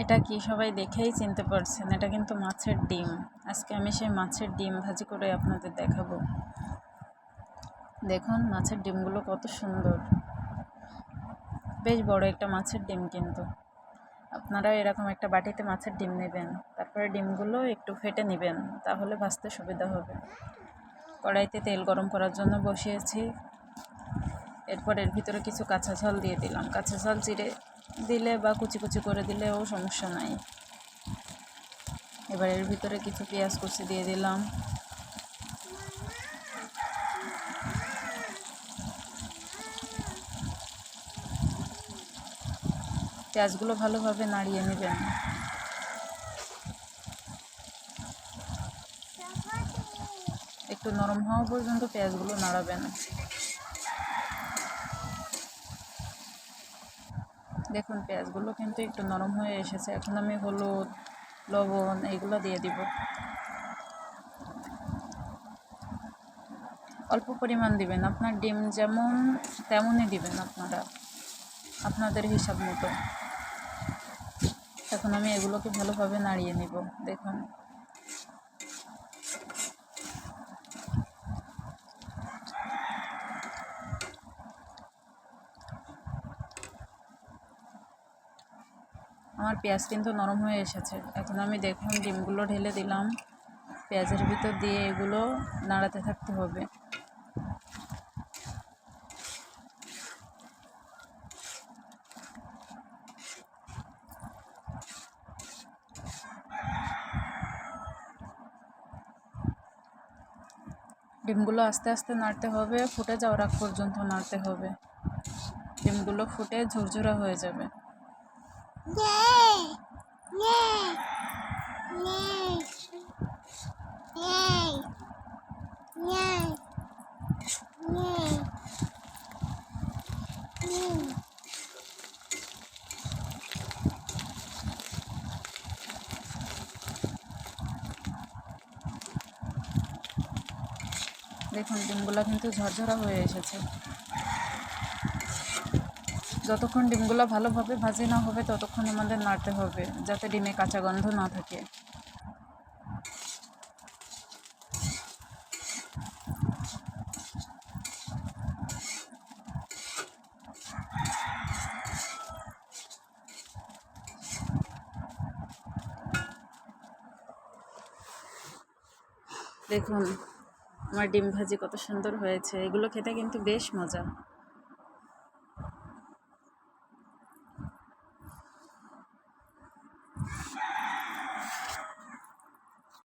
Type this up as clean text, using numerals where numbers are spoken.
এটা কি সবাই দেখেই চিনতে পারছেন? এটা কিন্তু মাছের ডিম। আজকে আমি সেই মাছের ডিম ভাজি করে আপনাদের দেখাবো। দেখুন মাছের ডিমগুলো কত সুন্দর, বেশ বড় একটা মাছের ডিম। কিন্তু আপনারা এরকম একটা বাটিতে মাছের ডিম নেবেন, তারপরে ডিমগুলো একটু ফেটে নেবেন, তাহলে ভাজতে সুবিধা হবে। কড়াইতে তেল গরম করার জন্য বসিয়েছি। এরপর এর ভিতরে কিছু কাঁচা ঝাল দিয়ে দিলাম। কাঁচা ঝাল চিড়ে দিলে বা কুচি কুচি করে দিলেও সমস্যা নাই। এবার এর ভিতরে কিছু পেঁয়াজ কুচি দিয়ে দিলাম। পেঁয়াজগুলো ভালোভাবে নাড়িয়ে নেবেন। একটু নরম হওয়া পর্যন্ত পেঁয়াজগুলো নাড়াবেন। দেখুন পেঁয়াজগুলো কিন্তু একটু নরম হয়ে এসেছে। এখন আমি হলুদ, লবণ এইগুলো দিয়ে দিব। অল্প পরিমাণ দিবেন, আপনার ডিম যেমন তেমনই দিবেন আপনারা, আপনাদের হিসাব মতো। এখন আমি এগুলোকে ভালোভাবে নাড়িয়ে নিব। দেখুন আমার পেঁয়াজ কিন্তু নরম হয়ে এসেছে। এখন আমি দেখুন ডিমগুলো ঢেলে দিলাম, পেঁয়াজের ভিতর দিয়ে এগুলো নাড়াতে থাকতে হবে। ডিমগুলো আস্তে আস্তে নাড়তে হবে, ফুটে যাওয়ার আগ পর্যন্ত নাড়তে হবে। ডিমগুলো ফুটে ঝুরঝুরা হয়ে যাবে। দেখুন ডিমগুলো কিন্তু ঝরঝরা হয়ে এসেছে। যতক্ষণ ডিমগুলো ভালোভাবে ভাজি না হবে ততক্ষণ আমাদের নাড়তে হবে, যাতে ডিমে কাঁচা গন্ধ না থাকে। দেখুন আমার ডিম ভাজি কত সুন্দর হয়েছে। এগুলো খেতে কিন্তু বেশ মজা।